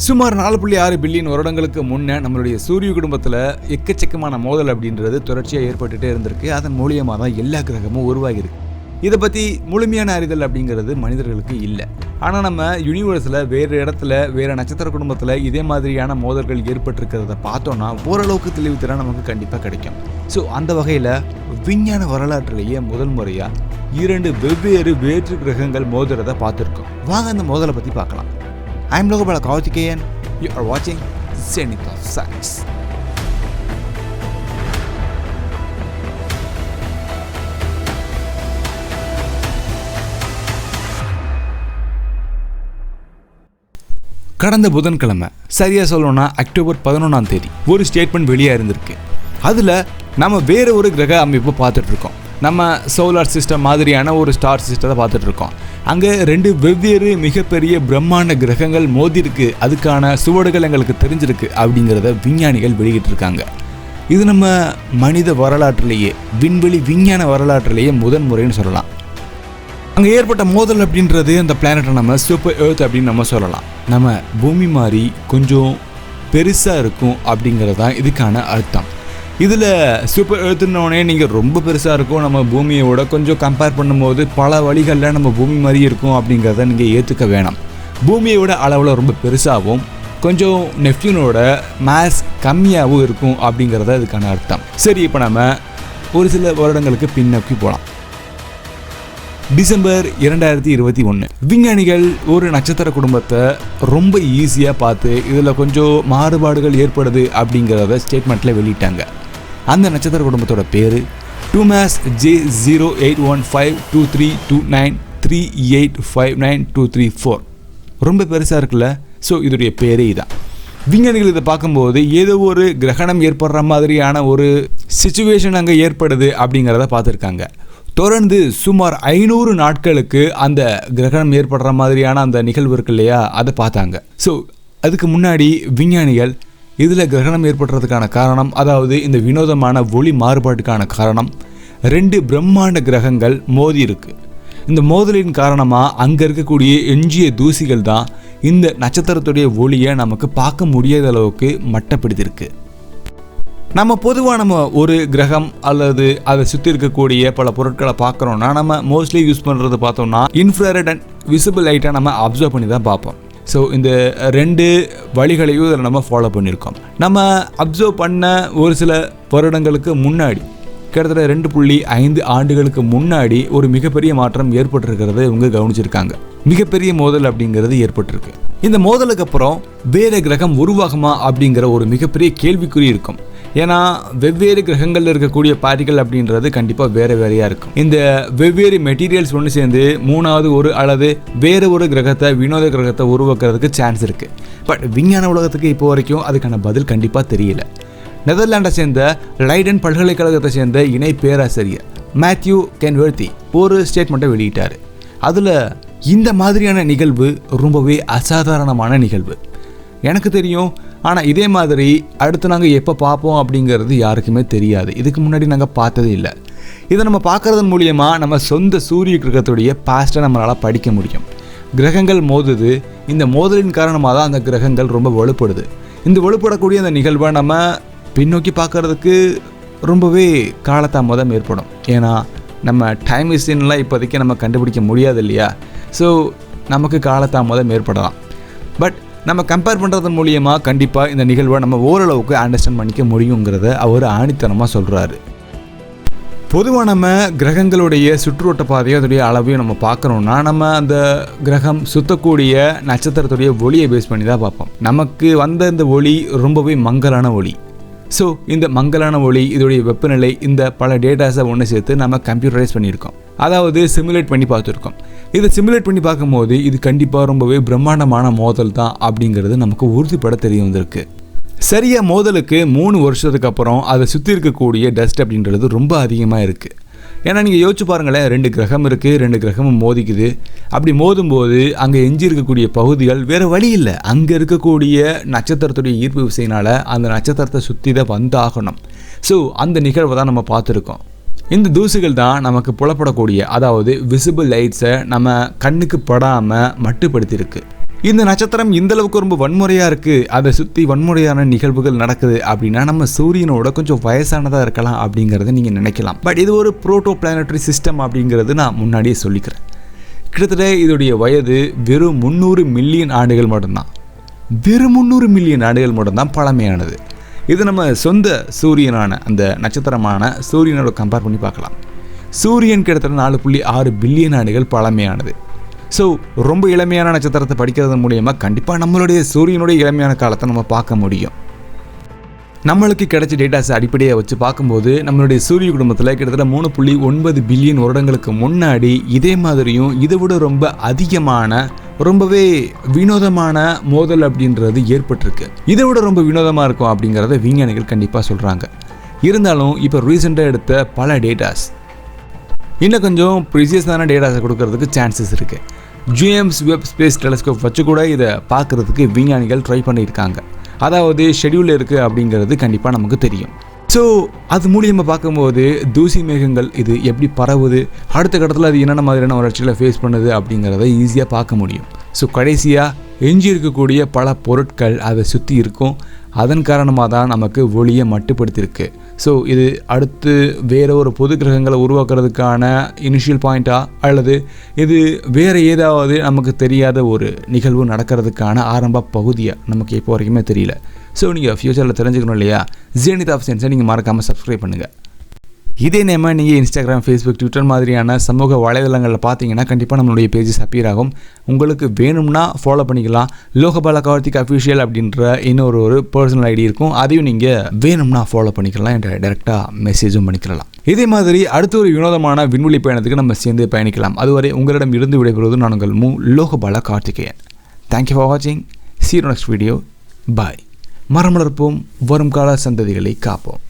சுமார் 4.6 பில்லியன் வருடங்களுக்கு முன்னே நம்மளுடைய சூரிய குடும்பத்தில் எக்கச்சக்கமான மோதல் அப்படின்றது தொடர்ச்சியாக ஏற்பட்டுகிட்டே இருந்திருக்கு. அதன் மூலியமாக தான் எல்லா கிரகமும் உருவாகிருக்கு. இதை பற்றி முழுமையான அறிதல் அப்படிங்கிறது மனிதர்களுக்கு இல்லை. ஆனால் நம்ம யூனிவர்ஸில் வேறு இடத்துல வேறு நட்சத்திர குடும்பத்தில் இதே மாதிரியான மோதல்கள் ஏற்பட்டிருக்கிறத பார்த்தோன்னா ஓரளவுக்கு தெளிவு திறன் நமக்கு கண்டிப்பாக கிடைக்கும். ஸோ அந்த வகையில் விஞ்ஞான வரலாற்றிலேயே முதல் முறையாக 2 வெவ்வேறு வேற்று கிரகங்கள் மோதுறதை பார்த்துருக்கோம். வாங்க அந்த மோதலை பற்றி பார்க்கலாம். I'm LOGABALAKARTHIKEYAN. You are watching Zenith of Science. கடந்த புதன்கிழமை சரியாக சொல்லணும்னா அக்டோபர் 11ஆம் தேதி ஒரு ஸ்டேட்மெண்ட் வெளியாக இருந்திருக்கு. அதில் நம்ம வேறு ஒரு கிரக அமைப்பு பார்த்துட்ருக்கோம். நம்ம சோலார் சிஸ்டம் மாதிரியான ஒரு ஸ்டார் சிஸ்டத்தை பார்த்துட்ருக்கோம். அங்கே 2 வெவ்வேறு மிகப்பெரிய பிரம்மாண்ட கிரகங்கள் மோதிருக்கு, அதுக்கான சுவடுகள் எங்களுக்கு தெரிஞ்சிருக்கு அப்படிங்கிறத விஞ்ஞானிகள் வெளியிட்டிருக்காங்க. இது நம்ம மனித வரலாற்றிலேயே விண்வெளி விஞ்ஞான வரலாற்றிலேயே முதன் முறைன்னு சொல்லலாம். அங்கே ஏற்பட்ட மோதல் அப்படின்றது அந்த பிளானட்டை நம்ம சூப்பர் எர்த் அப்படின்னு நம்ம சொல்லலாம். நம்ம பூமி மாதிரி கொஞ்சம் பெருசாக இருக்கும் அப்படிங்கிறது தான் இதுக்கான அர்த்தம். இதில் சூப்பர் எர்த்துன்னோடனே நீங்கள் ரொம்ப பெருசாக இருக்கும், நம்ம பூமியோட கொஞ்சம் கம்பேர் பண்ணும்போது பல வழிகளில் நம்ம பூமி மாதிரி இருக்கும் அப்படிங்கிறத நீங்கள் ஏற்றுக்க வேணாம். பூமியோட அளவில் ரொம்ப பெருசாகவும் கொஞ்சம் நெப்டியூனோட மாஸ் கம்மியாகவும் இருக்கும் அப்படிங்கிறத இதுக்கான அர்த்தம். சரி, இப்போ நம்ம ஒரு சில வருடங்களுக்கு பின்னோக்கி போகலாம். டிசம்பர் 2021 விஞ்ஞானிகள் ஒரு நட்சத்திர குடும்பத்தை ரொம்ப ஈஸியாக பார்த்து இதில் கொஞ்சம் மாறுபாடுகள் ஏற்படுது அப்படிங்கிறத ஸ்டேட்மெண்ட்டில் வெளியிட்டாங்க. அந்த நட்சத்திர குடும்பத்தோட பேர் 2MASS J08152329385924. ரொம்ப பெருசாக இருக்குல்ல. ஸோ இதோடைய பேரே இதான். விஞ்ஞானிகள் இதை பார்க்கும்போது ஏதோ ஒரு கிரகணம் ஏற்படுற மாதிரியான ஒரு சிச்சுவேஷன் அங்கே ஏற்படுது அப்படிங்கிறத பார்த்துருக்காங்க. தொடர்ந்து சுமார் 500 நாட்களுக்கு அந்த கிரகணம் ஏற்படுற மாதிரியான அந்த நிகழ்வு இருக்கு இல்லையா, அதை பார்த்தாங்க. ஸோ அதுக்கு முன்னாடி விஞ்ஞானிகள் இதில் கிரகணம் ஏற்படுறதுக்கான காரணம், அதாவது இந்த வினோதமான ஒளி மாறுபாட்டுக்கான காரணம் 2 பிரம்மாண்ட கிரகங்கள் மோதி இருக்கு. இந்த மோதலின் காரணமாக அங்கே இருக்கக்கூடிய எஞ்சிய தூசிகள் தான் இந்த நட்சத்திரத்துடைய ஒளியை நமக்கு பார்க்க முடியாத அளவுக்கு மட்டப்படுத்தியிருக்கு. நம்ம பொதுவாக ஒரு கிரகம் அல்லது அதை சுற்றி இருக்கக்கூடிய பல பொருட்களை பார்க்குறோன்னா நம்ம மோஸ்ட்லி யூஸ் பண்ணுறது பார்த்தோம்னா இன்ஃப்ராரெட் அண்ட் விசிபிள் லைட்டை நம்ம அப்சர்வ் பண்ணி தான் பார்ப்போம். ஸோ இந்த 2 வழிகளையும் இதில் நம்ம ஃபாலோ பண்ணியிருக்கோம். நம்ம அப்சர்வ் பண்ண ஒரு சில வருடங்களுக்கு முன்னாடி, கிட்டத்தட்ட 2.5 ஆண்டுகளுக்கு முன்னாடி ஒரு மிகப்பெரிய மாற்றம் ஏற்பட்டிருக்கிறத இவங்க கவனிச்சிருக்காங்க. மிகப்பெரிய மோதல் அப்படிங்கிறது ஏற்பட்டிருக்கு. இந்த மோதலுக்கு அப்புறம் வேறு கிரகம் உருவாகுமா அப்படிங்கிற ஒரு மிகப்பெரிய கேள்விக்குறி இருக்கும். ஏன்னா வெவ்வேறு கிரகங்களில் இருக்கக்கூடிய பார்ட்டிகள் அப்படின்றது கண்டிப்பாக வேறு வேறையாக இருக்கும். இந்த வெவ்வேறு மெட்டீரியல்ஸ் ஒன்று சேர்ந்து 3வது ஒரு அல்லது வேறு ஒரு கிரகத்தை வினோத கிரகத்தை உருவாக்குறதுக்கு சான்ஸ் இருக்குது. பட் விஞ்ஞான உலகத்துக்கு இப்போ வரைக்கும் அதுக்கான பதில் கண்டிப்பாக தெரியல. நெதர்லாண்டை சேர்ந்த லைடன் பல்கலைக்கழகத்தை சேர்ந்த இணை பேராசிரியர் மேத்யூ கென்வர்த்தி ஒரு ஸ்டேட்மெண்ட்டை வெளியிட்டார். அதில் இந்த மாதிரியான நிகழ்வு ரொம்பவே அசாதாரணமான நிகழ்வு, எனக்கு தெரியும். ஆனால் இதே மாதிரி அடுத்து நாங்கள் எப்போ பார்ப்போம் அப்படிங்கிறது யாருக்குமே தெரியாது. இதுக்கு முன்னாடி நாங்கள் பார்த்ததே இல்லை. இதை நம்ம பார்க்குறதன் மூலியமாக நம்ம சொந்த சூரிய கிரகத்துடைய பாஸ்ட்டை நம்மளால் படிக்க முடியும். கிரகங்கள் மோதுது, இந்த மோதலின் காரணமாக தான் அந்த கிரகங்கள் ரொம்ப வலுப்படுது. இந்த வலுப்படக்கூடிய அந்த நிகழ்வை நம்ம பின்னோக்கி பார்க்குறதுக்கு ரொம்பவே காலதாமதம் ஏற்படும். ஏன்னா நம்ம டைம் மிஷின்லாம் இப்போதைக்கு நம்ம கண்டுபிடிக்க முடியாது இல்லையா. ஸோ நமக்கு காலதாமதம் ஏற்படலாம். பட் நம்ம கம்பேர் பண்ணுறதன் மூலியமாக கண்டிப்பாக இந்த நிகழ்வை நம்ம ஓரளவுக்கு அண்டர்ஸ்டாண்ட் பண்ணிக்க முடியுங்கிறத அவர் ஆணித்தனமாக சொல்கிறாரு. பொதுவாக நம்ம கிரகங்களுடைய சுற்றுவட்ட பாதையை அதோடைய அளவையும் நம்ம பார்க்குறோன்னா நம்ம அந்த கிரகம் சுற்றக்கூடிய நட்சத்திரத்துடைய ஒளியை பேஸ் பண்ணி தான் பார்ப்போம். நமக்கு வந்த இந்த ஒளி ரொம்பவே மங்கலான ஒளி. ஸோ இந்த மங்கலான ஒளி, இதோடைய வெப்பநிலை, இந்த பல டேட்டாஸை ஒன்று சேர்த்து நம்ம கம்ப்யூட்டரைஸ் பண்ணியிருக்கோம், அதாவது சிமுலேட் பண்ணி பார்த்துருக்கோம். இதை சிமுலேட் பண்ணி பார்க்கும்போது இது கண்டிப்பாக ரொம்பவே பிரம்மாண்டமான மோதல் தான் அப்படிங்கிறது நமக்கு உறுதிப்பட தெரிய வந்திருக்கு. சரியாக மோதலுக்கு 3 வருஷத்துக்கு அப்புறம் அதை சுற்றி இருக்கக்கூடிய டஸ்ட் அப்படின்றது ரொம்ப அதிகமாக இருக்குது. ஏன்னா நீங்கள் யோசிச்சு பாருங்களேன், 2 கிரகம் இருக்குது, 2 கிரகமும் மோதிக்குது. அப்படி மோதும்போது அங்கே எஞ்சி இருக்கக்கூடிய பகுதிகள் வேறு வழி இல்லை, அங்கே இருக்கக்கூடிய நட்சத்திரத்துடைய ஈர்ப்பு விசையினால் அந்த நட்சத்திரத்தை சுற்றி தான் வந்தாகணும். ஸோ அந்த நிகழ்வை தான் நம்ம பார்த்துருக்கோம். இந்த தூசிகள் தான் நமக்கு புலப்படக்கூடிய, அதாவது விசிபிள் லைட்ஸை நம்ம கண்ணுக்கு படாமல் மட்டுப்படுத்தியிருக்கு. இந்த நட்சத்திரம் இந்த அளவுக்கு ரொம்ப வன்முறையாக இருக்குது, அதை சுற்றி வன்முறையான நிகழ்வுகள் நடக்குது அப்படின்னா நம்ம சூரியனோட கொஞ்சம் வயசானதாக இருக்கலாம் அப்படிங்கிறத நீங்கள் நினைக்கலாம். பட் இது ஒரு புரோட்டோ பிளானட்டரி சிஸ்டம் அப்படிங்கிறது நான் முன்னாடியே சொல்லிக்கிறேன். கிட்டத்தட்ட இதோடைய வயது வெறும் 300 மில்லியன் ஆண்டுகள் மட்டும்தான். வெறும் 300 மில்லியன் ஆண்டுகள் மட்டும்தான் பழமையானது. இது நம்ம சொந்த சூரியனான அந்த நட்சத்திரமான சூரியனோட கம்பேர் பண்ணி பார்க்கலாம். சூரியன் கிட்டத்தட்ட 4.6 பில்லியன் ஆண்டுகள் பழமையானது. ஸோ ரொம்ப இளமையான நட்சத்திரத்தை படிக்கிறது மூலியமாக கண்டிப்பாக நம்மளுடைய சூரியனுடைய இளமையான காலத்தை நம்ம பார்க்க முடியும். நம்மளுக்கு கிடைச்ச டேட்டாஸை அடிப்படையாக வச்சு பார்க்கும்போது நம்மளுடைய சூரிய குடும்பத்தில் கிட்டத்தட்ட 3.9 பில்லியன் வருடங்களுக்கு முன்னாடி இதே மாதிரியும் இதை விட ரொம்ப அதிகமான ரொம்பவே வினோதமான மோதல் அப்படின்றது ஏற்பட்டிருக்கு. இதை விட ரொம்ப வினோதமாக இருக்கும் அப்படிங்கிறத விஞ்ஞானிகள் கண்டிப்பாக சொல்கிறாங்க. இருந்தாலும் இப்போ ரீசெண்டாக எடுத்த பல டேட்டாஸ் இன்னும் கொஞ்சம் ப்ரிசியஸான டேட்டாஸை கொடுக்கறதுக்கு சான்சஸ் இருக்குது. ஜேம்ஸ் வெப் ஸ்பேஸ் டெலஸ்கோப் வச்சு கூட இதை பார்க்குறதுக்கு விஞ்ஞானிகள் ட்ரை பண்ணியிருக்காங்க. அதாவது ஷெடியூலில் இருக்குது அப்படிங்கிறது கண்டிப்பாக நமக்கு தெரியும். ஸோ அது மூலியமாக பார்க்கும்போது தூசி மேகங்கள் இது எப்படி பரவுது, அடுத்த கட்டத்தில் அது என்னென்ன மாதிரியான வளர்ச்சிகளை ஃபேஸ் பண்ணுது அப்படிங்கிறத ஈஸியாக பார்க்க முடியும். ஸோ கடைசியாக எஞ்சி இருக்கக்கூடிய பல பொருட்கள் அதை சுற்றி இருக்கும். அதன் காரணமாக தான் நமக்கு ஒளியை மட்டுப்படுத்தியிருக்கு. ஸோ இது அடுத்து வேறு ஒரு பொது கிரகங்களை உருவாக்குறதுக்கான இனிஷியல் பாயிண்ட்டாக அல்லது இது வேறு ஏதாவது நமக்கு தெரியாத ஒரு நிகழ்வு நடக்கிறதுக்கான ஆரம்ப பகுதியாக நமக்கு இப்போ வரைக்குமே தெரியல. ஸோ நீங்கள் ஃப்யூச்சரில் தெரிஞ்சுக்கணும் இல்லையா, zenith of science நீங்கள் மறக்காமல் சப்ஸ்கிரைப் பண்ணுங்கள். இதே நேமா நீங்கள் இன்ஸ்டாகிராம், ஃபேஸ்புக், ட்விட்டர் மாதிரியான சமூக வலைதளங்களில் பார்த்தீங்கன்னா கண்டிப்பாக நம்மளுடைய பேஜஸ் அப்பியர் ஆகும். உங்களுக்கு வேணும்னா ஃபாலோ பண்ணிக்கலாம். லோகபாலகார்த்திக் அஃபிஷியல் அப்படின்ற இன்னொரு பர்சனல் ஐடி இருக்கும். அதையும் நீங்கள் வேணும்னா ஃபாலோ பண்ணிக்கலாம், என்ற டைரெக்டாக மெசேஜும் பண்ணிக்கலாம். இதே மாதிரி அடுத்த ஒரு வினோதமான விண்வெளி பயணத்துக்கு நம்ம சேர்ந்து பயணிக்கலாம். அதுவரை உங்களிடம் இருந்து விடைபெறுவது நான் உங்கள் லோகபாலகார்த்திகேயன். தேங்க்யூ ஃபார் வாட்சிங். see you next video. பாய். மரம் வளர்ப்போம், வரும் கால சந்ததிகளை காப்போம்.